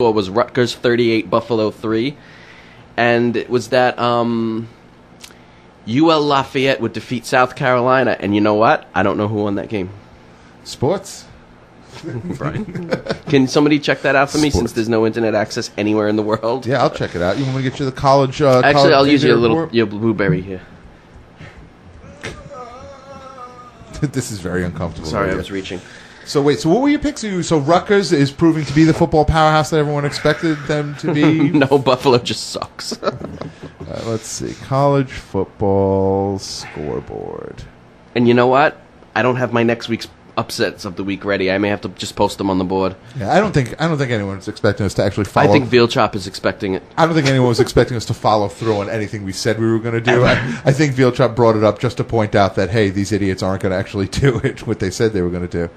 score was Rutgers 38, Buffalo 3. And it was that UL Lafayette would defeat South Carolina. And you know what? I don't know who won that game. Sports. Brian. Can somebody check that out for me since there's no internet access anywhere in the world? Yeah, I'll check it out. You want me to get you the college... Actually, college I'll use your blueberry here. This is very uncomfortable. Sorry, I was reaching. So wait, so what were your picks? So Rutgers is proving to be the football powerhouse that everyone expected them to be? No, Buffalo just sucks. Let's see. College football scoreboard. And you know what? I don't have my next week's upsets of the week ready. I may have to just post them on the board. Yeah, I don't think anyone's expecting us to actually follow. I think Veal Chop is expecting it. I don't think anyone was expecting us to follow through on anything we said we were going to do. I think Veal Chop brought it up just to point out that, hey, these idiots aren't going to actually do it, what they said they were going to do.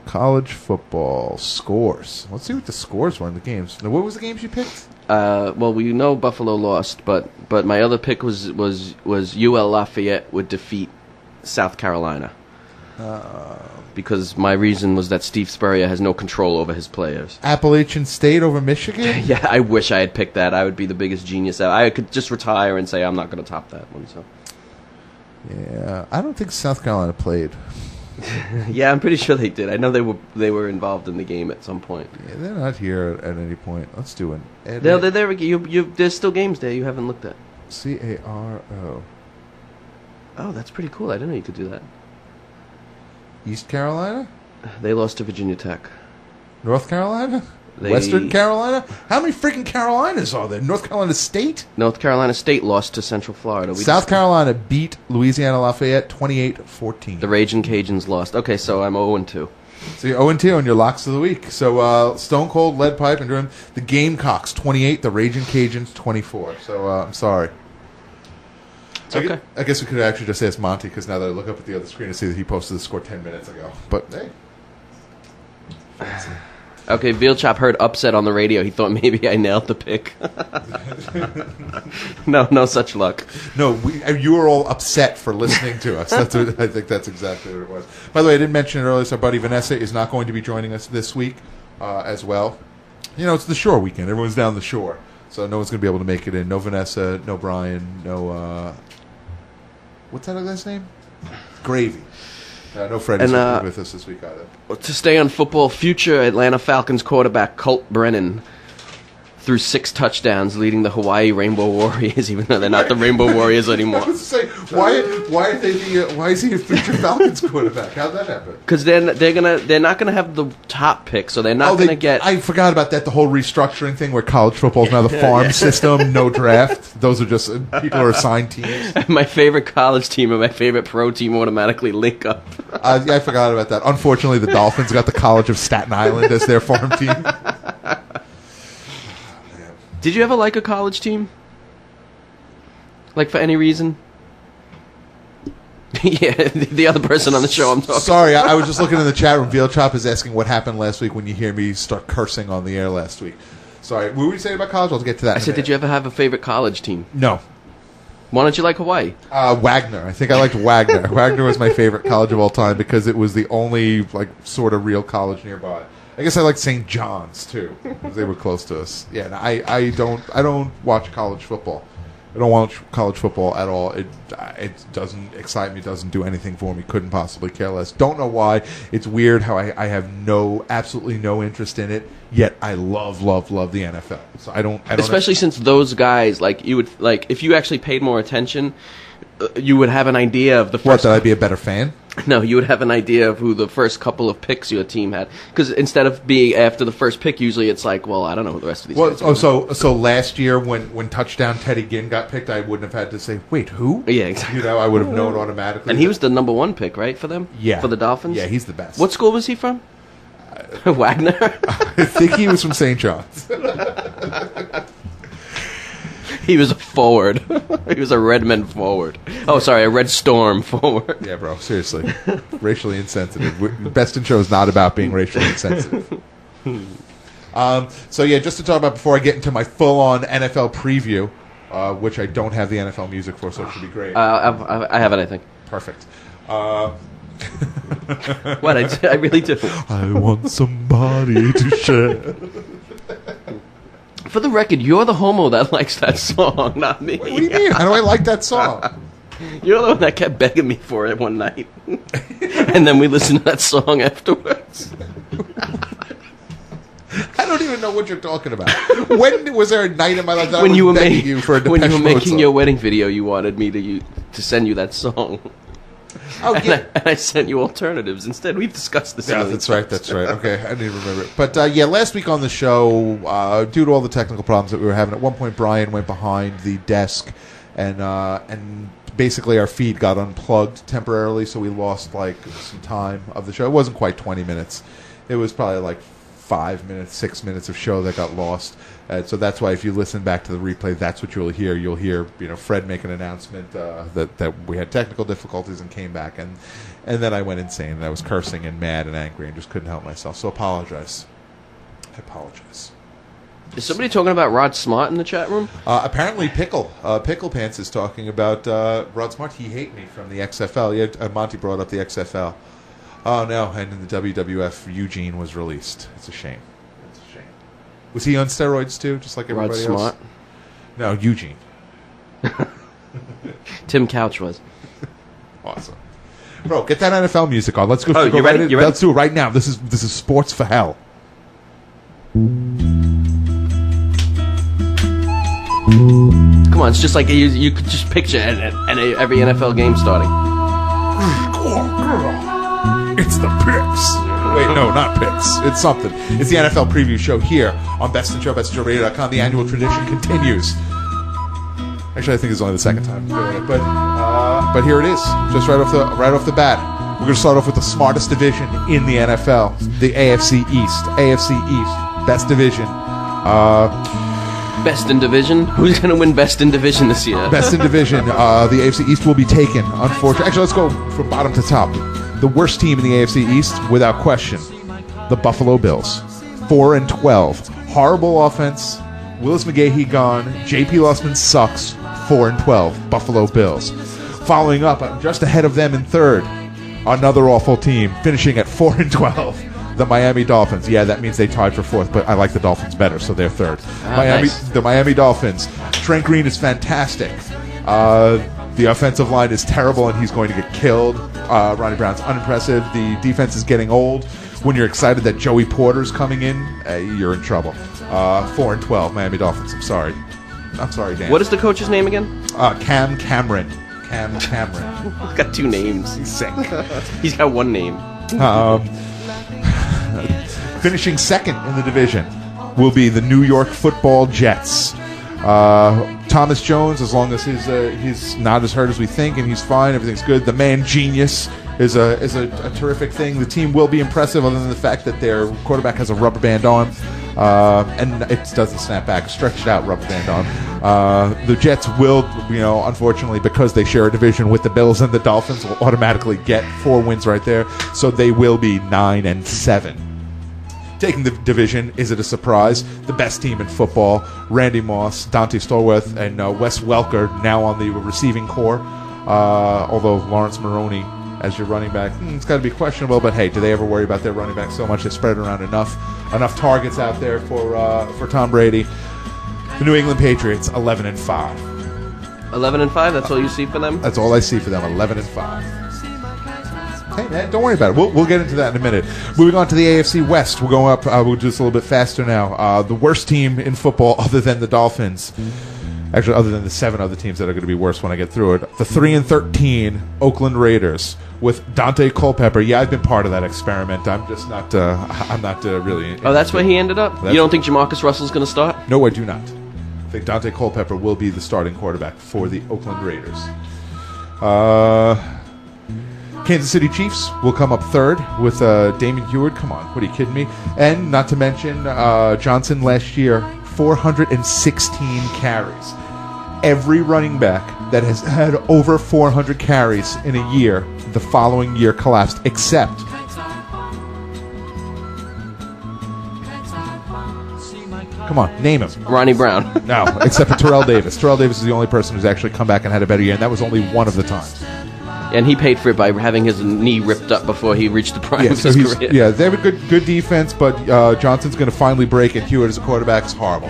College football scores. Let's see what the scores were in the games. Now, what was the games you picked? Well, we know Buffalo lost, but my other pick was UL Lafayette would defeat South Carolina. Because my reason was that Steve Spurrier has no control over his players. Appalachian State over Michigan? Yeah, I wish I had picked that. I would be the biggest genius ever. I could just retire and say I'm not going to top that one. So. Yeah, I don't think South Carolina played. Yeah, I'm pretty sure they did. I know they were involved in the game at some point. Yeah, they're not here at any point. Let's do an edit. They're there. There's still games there you haven't looked at. CARO. Oh, that's pretty cool. I didn't know you could do that. East Carolina? They lost to Virginia Tech. North Carolina? Western Carolina? How many freaking Carolinas are there? North Carolina State? North Carolina State lost to Central Florida. South Carolina beat Louisiana Lafayette 28-14. The Raging Cajuns lost. Okay, so I'm 0-2. So you're 0-2 on your locks of the week. So Stone Cold, Lead Pipe, and Durham. The Gamecocks 28, the Raging Cajuns 24. So I'm sorry. Okay. I guess we could actually just ask Monty, because now that I look up at the other screen, I see that he posted the score 10 minutes ago. But, hey. Fancy. Okay, Veal Chop heard upset on the radio. He thought maybe I nailed the pick. No such luck. No, you were all upset for listening to us. I think that's exactly what it was. By the way, I didn't mention it earlier, so our buddy Vanessa is not going to be joining us this week as well. You know, it's the shore weekend. Everyone's down the shore. So no one's going to be able to make it in. No Vanessa, no Brian, no... what's that other guy's name? Gravy. No Freddie's with us this week either. To stay on football, future Atlanta Falcons quarterback Colt Brennan threw 6 touchdowns, leading the Hawaii Rainbow Warriors, even though they're not the Rainbow Warriors anymore. I was going to say, why is he a future Falcons quarterback? How'd that happen? Because they're not gonna have the top pick, so they're not gonna get. I forgot about that. The whole restructuring thing where college football is now the farm system, no draft. Those are just people are assigned teams. My favorite college team and my favorite pro team automatically link up. Yeah, I forgot about that. Unfortunately, the Dolphins got the College of Staten Island as their farm team. Did you ever like a college team? Like, for any reason? Yeah, the other person on the show I'm talking. Sorry, I was just looking in the chat room. Veal Chop is asking what happened last week when you hear me start cursing on the air last week. Sorry, what were you saying about college? I'll get to that I said, did you ever have a favorite college team? No. Why don't you like Hawaii? Wagner. I think I liked Wagner. Wagner was my favorite college of all time because it was the only, like, sort of real college nearby. I guess I liked St. John's too, because they were close to us. Yeah, and I don't watch college football. I don't watch college football at all. It doesn't excite me. Doesn't do anything for me. Couldn't possibly care less. Don't know why. It's weird how I have absolutely no interest in it. Yet I love the NFL. So I don't. Especially since those guys, like you would like, if you actually paid more attention, you would have an idea of the first. What? That I'd be a better fan? No, you would have an idea of who the first couple of picks your team had. Because instead of being after the first pick, usually it's like, well, I don't know who the rest of these guys are. So last year when touchdown Teddy Ginn got picked, I wouldn't have had to say, wait, who? Yeah, exactly. You know, I would have known automatically. And he was the number 1 pick, right, for them? Yeah. For the Dolphins? Yeah, he's the best. What school was he from? Wagner? I think he was from St. John's. He was a forward. He was a Redmond forward. Oh, sorry, a Red Storm forward. Yeah, bro, seriously. Racially insensitive. Best in Show is not about being racially insensitive. So, yeah, just to talk about before I get into my full-on NFL preview, which I don't have the NFL music for, so it should be great. I have it, I think. Perfect. What? I really do. I want somebody to share. For the record, you're the homo that likes that song, not me. What do you mean? How do I like that song? You're the one that kept begging me for it one night. And then we listened to that song afterwards. I don't even know what you're talking about. When was there a night in my life that When I you was were begging you for a Depeche when you were Mode making song? your wedding video, you wanted me to send you that song. Oh, yeah. And I sent you alternatives instead. We've discussed this. Yeah, that's right. That's right. Okay, I didn't remember it. But yeah, last week on the show, due to all the technical problems that we were having, at one point Brian went behind the desk, and basically our feed got unplugged temporarily, so we lost like some time of the show. It wasn't quite 20 minutes. It was probably like 5 minutes, 6 minutes of show that got lost. So that's why if you listen back to the replay, that's what you'll hear. You'll hear, Fred make an announcement that we had technical difficulties and came back, and then I went insane and I was cursing and mad and angry and just couldn't help myself. So apologize. I apologize. Is somebody talking about Rod Smart in the chat room? Apparently, Pickle Pants is talking about Rod Smart. He hate me from the XFL. Yeah, Monty brought up the XFL. Oh no! And in the WWF, Eugene was released. It's a shame. It's a shame. Was he on steroids too, just like everybody Rod Smart? else? No, Eugene. Tim Couch was. Awesome, bro. Get that NFL music on. Let's go. Oh, you ready? You ready? Let's do it right now. This is sports for hell. Come on, it's just like you could just picture every NFL game starting. Go on, girl. It's the picks. Wait, no, not picks. It's something. It's the NFL preview show here on Best in Show, bestshowradio.com. The annual tradition continues. Actually, I think it's only the second time doing it, but here it is, just right off the bat. We're going to start off with the smartest division in the NFL, the AFC East. AFC East, best division. Best in division? Who's going to win best in division this year? Best in division. The AFC East will be taken, unfortunately. Actually, let's go from bottom to top. The worst team in the AFC East, without question, the Buffalo Bills. 4-12. Horrible offense. Willis McGahee gone. J.P. Lussman sucks. 4-12. Buffalo Bills. Following up, just ahead of them in third, another awful team, finishing at 4-12. The Miami Dolphins. Yeah, that means they tied for fourth, but I like the Dolphins better, so they're third. Nice. The Miami Dolphins. Trent Green is fantastic. The offensive line is terrible, and he's going to get killed. Ronnie Brown's unimpressive. The defense is getting old. When you're excited that Joey Porter's coming in, you're in trouble. 4-12, Miami Dolphins. I'm sorry, Dan. What is the coach's name again? Cam Cameron. He's got two names. He's sick. He's got one name. Finishing second in the division will be the New York Football Jets. Thomas Jones, as long as he's not as hurt as we think and he's fine, everything's good. The man genius is a terrific thing. The team will be impressive, other than the fact that their quarterback has a rubber band on, and it doesn't snap back, a stretched out rubber band on. The Jets will, unfortunately, because they share a division with the Bills and the Dolphins, will automatically get 4 wins right there, so they will be 9-7. Taking the division, is it a surprise? The best team in football, Randy Moss, Dante Stallworth, and Wes Welker now on the receiving corps. Although Lawrence Maroney as your running back, it's got to be questionable. But hey, do they ever worry about their running back so much? They spread around enough targets out there for Tom Brady. The New England Patriots, 11-5. 11-5. That's all you see for them. That's all I see for them. 11-5. Hey, man, don't worry about it. We'll get into that in a minute. Moving on to the AFC West. We're going up. We'll do this a little bit faster now. The worst team in football, other than the Dolphins, actually, other than the 7 other teams that are going to be worse when I get through it, the 3-13 Oakland Raiders with Dante Culpepper. Yeah, I've been part of that experiment. I'm just not. I'm not really. Oh, that's where he ended up. You don't think Jamarcus Russell's going to start? No, I do not. I think Dante Culpepper will be the starting quarterback for the Oakland Raiders. Kansas City Chiefs will come up third with Damon Heward. Come on, what are you kidding me? And not to mention Johnson last year, 416 carries. Every running back that has had over 400 carries in a year, the following year collapsed, except come on, name him. Ronnie Brown. No, except for Terrell Davis. Terrell Davis is the only person who's actually come back and had a better year, and that was only one of the times. And he paid for it by having his knee ripped up before he reached the prime of his career. Yeah, they have a good defense, but Johnson's going to finally break, and Hewitt as a quarterback is horrible.